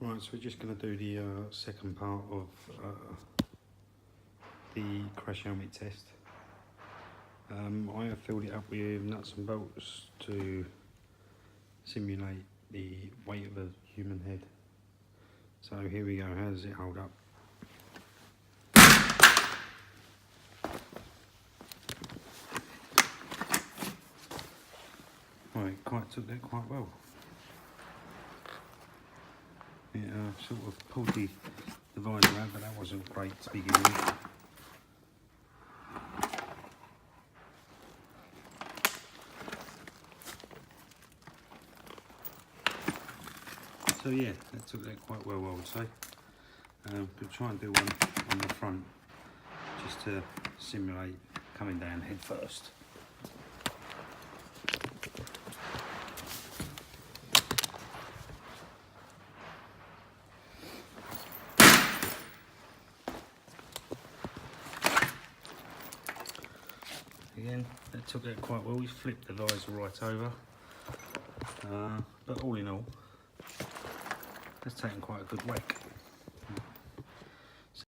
Right, so we're just going to do the second part of the crash helmet test. I have filled it up with nuts and bolts to simulate the weight of a human head. So here we go, how does it hold up? Right, took that quite well. It sort of pulled the visor out, but that wasn't great to begin with. So yeah, that took that quite well, I would say. Could try and do one on the front, just to simulate coming down head first. Again, that took that quite well. We flipped the visor right over, but all in all, that's taken quite a good whack.